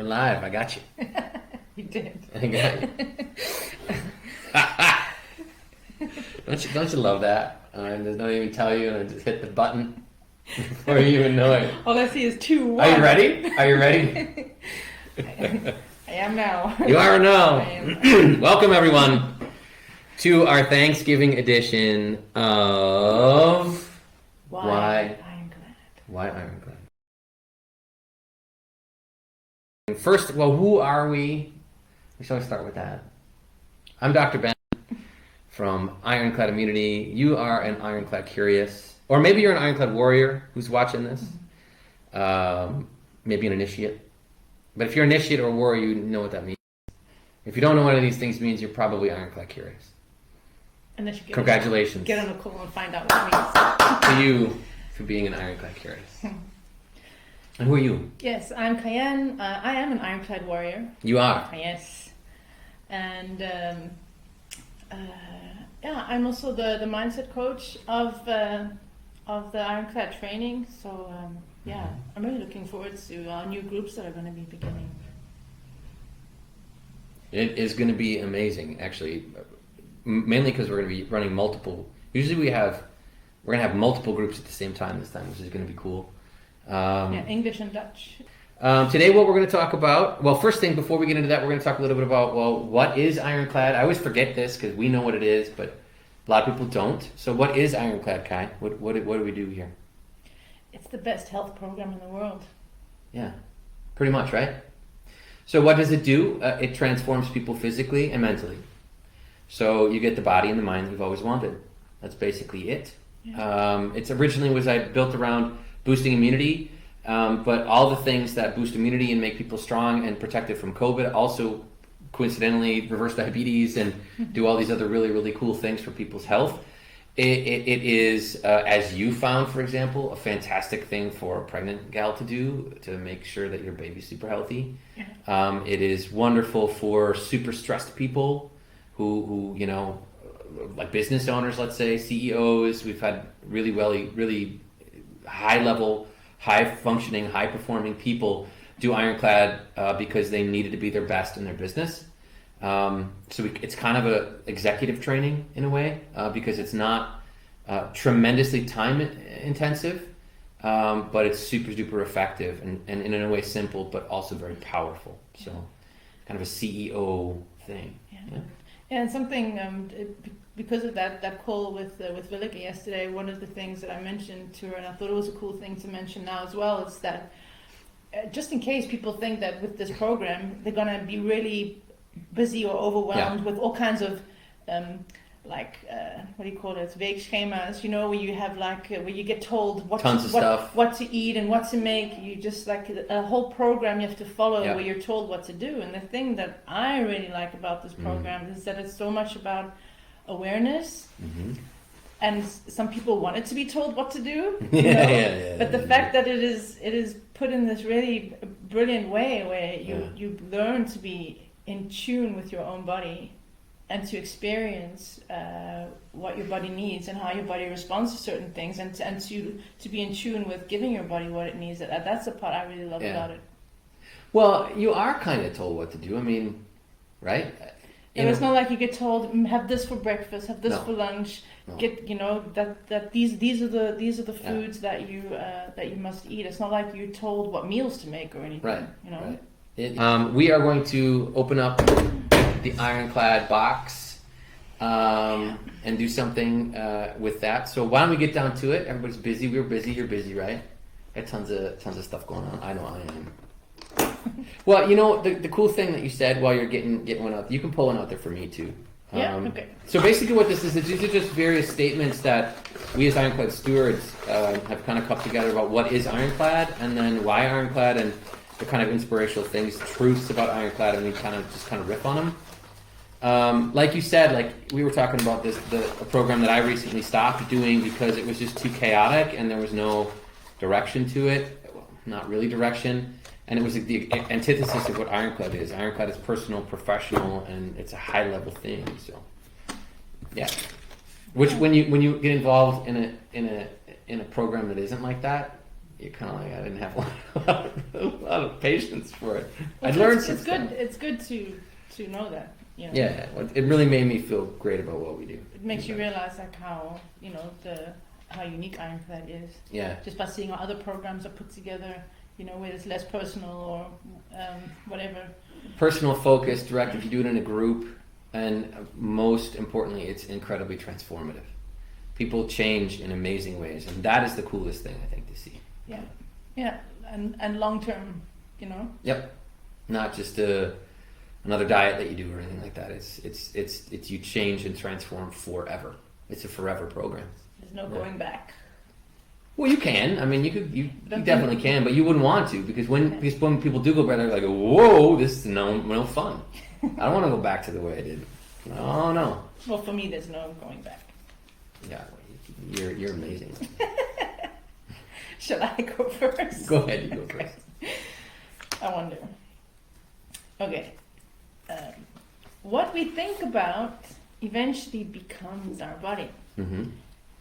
live. I got you. You did. I got you. Don't you love that? There's no even tell you, and I just hit the button before you even know it. All I see is 2, 1. Are you ready? Are you ready? I am now. You are now. I am. Welcome, everyone, to our Thanksgiving edition of Why Ironclad? Why Ironclad? First, well, who are we? We shall start with that. I'm Dr. Ben from Ironclad Immunity. You are an Ironclad curious, or maybe you're an Ironclad warrior who's watching this. Maybe an initiate. But if you're an initiate or warrior, you know what that means. If you don't know what any of these things means, you're probably Ironclad curious. And then you Congratulations. Get on a call and find out what it means. To you for being an Ironclad curious. And who are you? Yes, I'm Cayenne. I am an Ironclad warrior. You are. Yes. And I'm also the mindset coach of the Ironclad training. So I'm really looking forward to our new groups that are going to be beginning. It is going to be amazing, actually. Mainly because we're going to be running multiple. Usually we're going to have multiple groups at the same time this time, which is going to be cool. English and Dutch. Today what we're going to talk about, well, first thing before we get into that, we're going to talk a little bit about, well, what is Ironclad? I always forget this because we know what it is, but a lot of people don't. So what is Ironclad, Kai? What do we do here? It's the best health program in the world. Yeah, pretty much, right? So what does it do? It transforms people physically and mentally. So you get the body and the mind you've always wanted. That's basically it. Yeah. It's originally was built around boosting immunity, but all the things that boost immunity and make people strong and protected from COVID also coincidentally reverse diabetes and do all these other really, really cool things for people's health. It is, as you found, for example, a fantastic thing for a pregnant gal to do to make sure that your baby's super healthy. Yeah. It is wonderful for super stressed people who you know, like business owners, let's say, CEOs. We've had really high level, high functioning, high performing people do Ironclad because they needed to be their best in their business. It's kind of a executive training in a way because it's not tremendously time intensive, but it's super duper effective and in a way simple, but also very powerful. So kind of a CEO thing. Yeah. And something because of that call with Willeke yesterday, one of the things that I mentioned to her, and I thought it was a cool thing to mention now as well, is that just in case people think that with this program they're going to be really busy or overwhelmed with all kinds of what do you call it, weekschemas, you know, where you have where you get told what to eat and what to make. You just a whole program you have to follow where you're told what to do. And the thing that I really like about this program is that it's so much about awareness. And some people want it to be told what to do, but the fact that it is put in this really brilliant way where you learn to be in tune with your own body and to experience what your body needs and how your body responds to certain things, and to be in tune with giving your body what it needs. That's the part I really love about it. Well, you are kind of told what to do. I mean, right? It's not like you get told have this for breakfast, have this for lunch. No. Get that these are the foods that you must eat. It's not like you're told what meals to make or anything. Right. You know. Right. We are going to open up the Ironclad box and do something with that. So why don't we get down to it? Everybody's busy. We're busy. You're busy, right? Got tons of stuff going on. I know I am. Well, you know, the cool thing that you said while you're getting one out, you can pull one out there for me too. Okay. So basically what this is these are just various statements that we as Ironclad stewards have kind of come together about what is Ironclad and then why Ironclad and the kind of inspirational things, truths about Ironclad, and we kind of riff on them. Like you said, like we were talking about a program that I recently stopped doing because it was just too chaotic and there was no direction to it. Well, not really direction. And it was the antithesis of what Ironclad is. Ironclad is personal, professional, and it's a high level thing. So, yeah. Which when you get involved in a program that isn't like that, you're kind of like, I didn't have a lot of patience for it. Well, I learned it's good. It's good to know that. You know? Yeah, it really made me feel great about what we do. It makes you realize like how how unique Ironclad is. Yeah. Just by seeing how other programs are put together, where it's less personal or whatever. Personal, focused, direct. If you do it in a group, and most importantly, it's incredibly transformative. People change in amazing ways, and that is the coolest thing I think to see. Yeah, yeah, and long term, Yep, not just another diet that you do or anything like that. It's you change and transform forever. It's a forever program. There's no going back. Well, you can. I mean, you definitely can, but you wouldn't want to because when people do go back, they're like, "Whoa, this is no fun. I don't want to go back to the way I did." Oh no. Well, for me, there's no going back. Yeah, you're amazing. Shall I go first? Go ahead, you go first. I wonder. Okay. What we think about eventually becomes our body. Mm-hmm.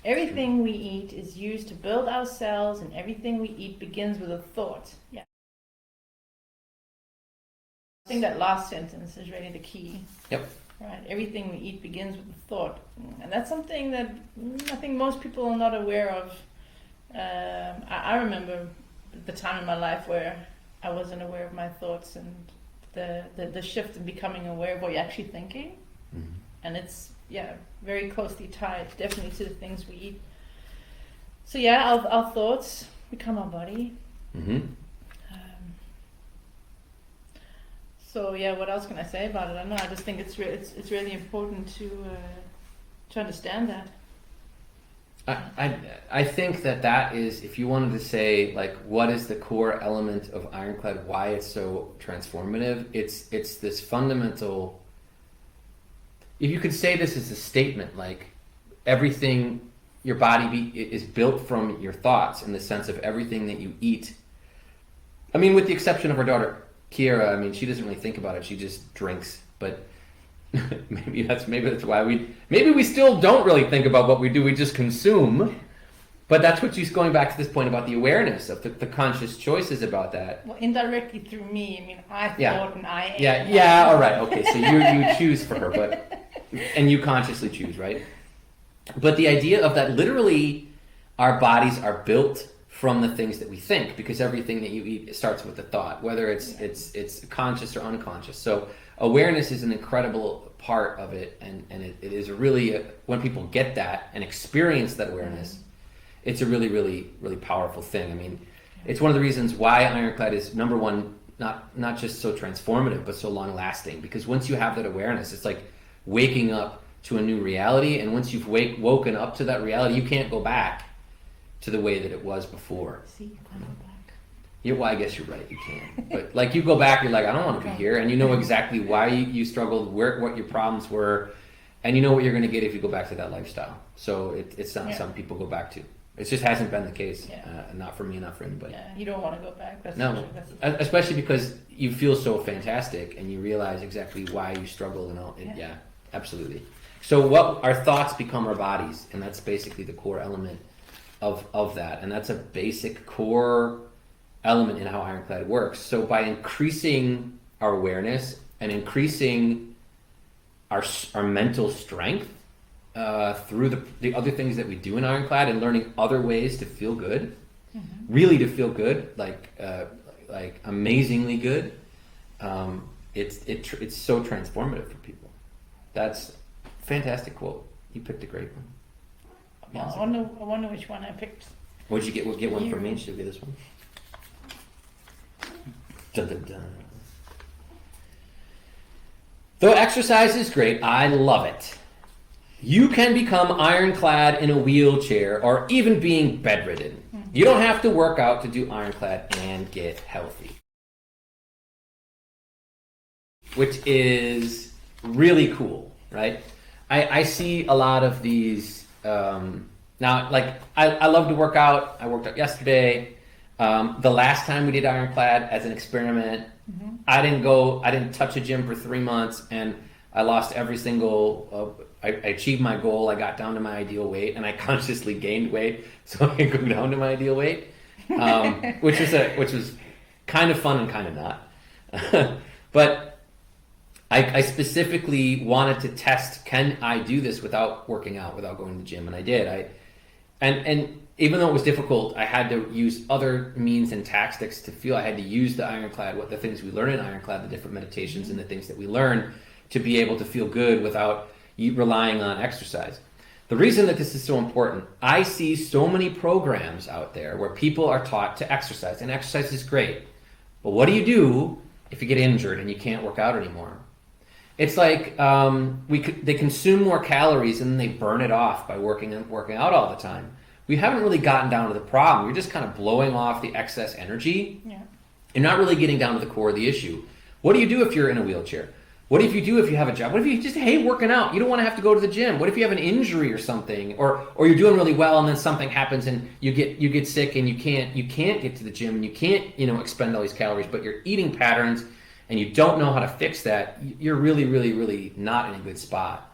Everything we eat is used to build our cells, and everything we eat begins with a thought. Yeah. I think that last sentence is really the key. Yep. Right. Everything we eat begins with a thought, and that's something that I think most people are not aware of. I remember the time in my life where I wasn't aware of my thoughts and the shift in becoming aware of what you're actually thinking, and it's very closely tied, definitely, to the things we eat. So our thoughts become our body. Mm-hmm. So what else can I say about it? I don't know. I just think it's really important to understand that. I think that is, if you wanted to say like what is the core element of Ironclad, why it's so transformative, it's this fundamental. If you could say this as a statement, like everything, your body is built from your thoughts, in the sense of everything that you eat. I mean, with the exception of our daughter Kiera, I mean, she doesn't really think about it; she just drinks. But maybe that's why we still don't really think about what we do. We just consume. But that's what she's going back to this point about the awareness of the conscious choices about that. Well, indirectly through me. I mean, I thought and I ate. Yeah. All right. Okay. So you choose for her, and you consciously choose, right? But the idea of that, literally, our bodies are built from the things that we think, because everything that you eat starts with a thought, whether it's conscious or unconscious. So awareness is an incredible part of it, and it is really when people get that and experience that awareness, it's a really, really, really powerful thing. I mean, it's one of the reasons why Ironclad is number one, not just so transformative, but so long lasting. Because once you have that awareness, it's like waking up to a new reality, and once you've woken up to that reality, you can't go back to the way that it was before. See, you can't go back. Yeah, well, I guess you're right, you can. But like you go back, you're like, I don't want to be here, and you know exactly why you struggled, what your problems were, and you know what you're going to get if you go back to that lifestyle. So it's not something people go back to. It just hasn't been the case, not for me, not for anybody. Yeah, you don't want to go back. That's no, especially because you feel so fantastic, and you realize exactly why you struggled and all. Yeah, absolutely. So our thoughts become our bodies, and that's basically the core element of that, and that's a basic core element in how Ironclad works. So by increasing our awareness and increasing our mental strength through the other things that we do in Ironclad, and learning other ways to feel good, really to feel good, like amazingly good, it's so transformative for people. That's a fantastic quote. You picked a great one. Well, I wonder which one I picked. What'd you get? We'll get one from me. She'll get this one. Dun, dun, dun. Though exercise is great, I love it. You can become ironclad in a wheelchair or even being bedridden. You don't have to work out to do Ironclad and get healthy. Which is really cool, right? I see a lot of these. Now, like, I love to work out. I worked out yesterday. The last time we did Ironclad as an experiment, I didn't touch a gym for 3 months, and I lost every single, I achieved my goal. I got down to my ideal weight, and I consciously gained weight so I could go down to my ideal weight. which was kind of fun and kind of not. But I specifically wanted to test, can I do this without working out, without going to the gym? And I did. And even though it was difficult, I had to use other means and tactics to feel. I had to use the Ironclad, the things we learn in Ironclad, the different meditations and the things that we learn to be able to feel good without relying on exercise. The reason that this is so important, I see so many programs out there where people are taught to exercise, and exercise is great. But what do you do if you get injured and you can't work out anymore? It's like they consume more calories and then they burn it off by working out all the time. We haven't really gotten down to the problem. You're just kind of blowing off the excess energy. Yeah. You're not really getting down to the core of the issue. What do you do if you're in a wheelchair? What if you do if you have a job? What if you just hate working out? You don't want to have to go to the gym. What if you have an injury or something, or you're doing really well and then something happens and you get sick and you can't get to the gym and you can't expend all these calories, but your eating patterns and you don't know how to fix that, you're really, really, really not in a good spot.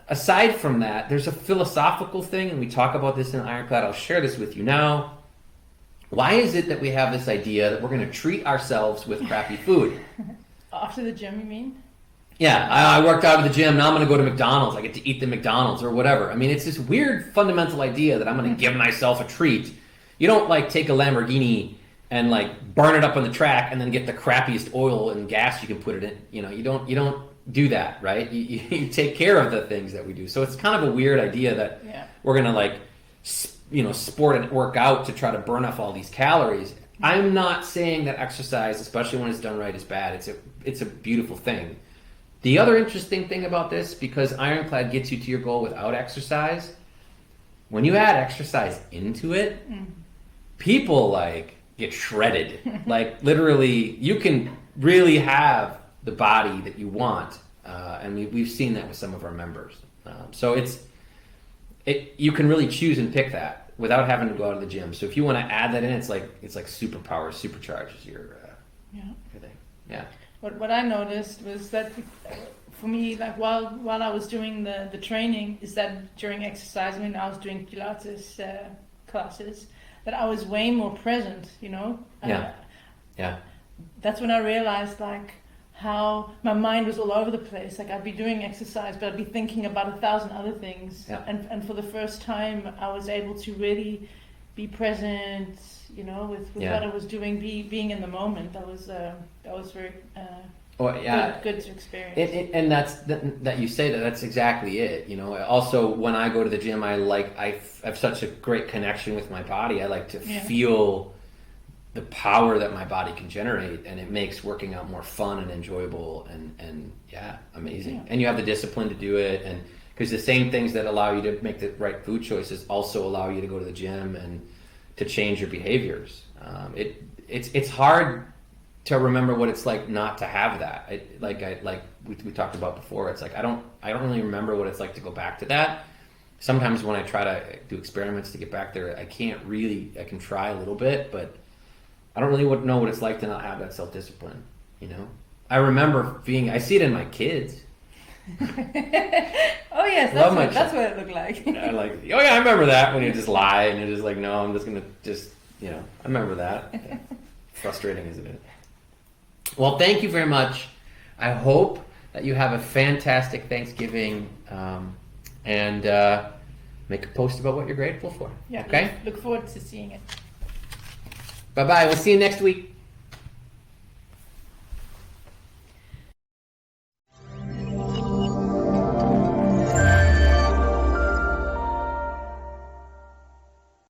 Aside from that, there's a philosophical thing, and we talk about this in Ironclad. I'll share this with you now. Why is it that we have this idea that we're going to treat ourselves with crappy food? After the gym, you mean? Yeah, I worked out at the gym. Now I'm going to go to McDonald's. I get to eat the McDonald's or whatever. I mean, it's this weird fundamental idea that I'm going to give myself a treat. You don't take a Lamborghini and burn it up on the track and then get the crappiest oil and gas you can put it in. You don't do that, right? You take care of the things that we do. So it's kind of a weird idea that we're going to sport and work out to try to burn off all these calories. I'm not saying that exercise, especially when it's done right, is bad. It's a beautiful thing. The other interesting thing about this, because Ironclad gets you to your goal without exercise, when you add exercise into it, people get shredded. Literally, you can really have the body that you want, and we've seen that with some of our members. So you can really choose and pick that without having to go out of the gym. So if you want to add that in, it's like superpower, supercharges your thing. Yeah. What I noticed was that for me, while I was doing the training, is that during exercise, I was doing Pilates classes, that I was way more present. Yeah. That's when I realized how my mind was all over the place. I'd be doing exercise, but I'd be thinking about 1,000 other things. Yeah. And for the first time, I was able to really be present, with what I was doing, being in the moment. That was very good to experience. And that you say that's exactly it. Also, when I go to the gym, I have such a great connection with my body. I like to feel the power that my body can generate, and it makes working out more fun and enjoyable and amazing. Yeah. And you have the discipline to do it, and because the same things that allow you to make the right food choices also allow you to go to the gym and to change your behaviors. It's hard to remember what it's like not to have that. We talked about before. It's I don't really remember what it's like to go back to that. Sometimes when I try to do experiments to get back there, I can try a little bit, but I don't really know what it's like to not have that self-discipline, I remember I see it in my kids. Oh yes, that's what it looked like. I remember that when you just lie and you're just no, I'm just going to I remember that. Frustrating, isn't it? Well, thank you very much. I hope that you have a fantastic Thanksgiving and make a post about what you're grateful for. Yeah, okay? Look forward to seeing it. Bye-bye. We'll see you next week.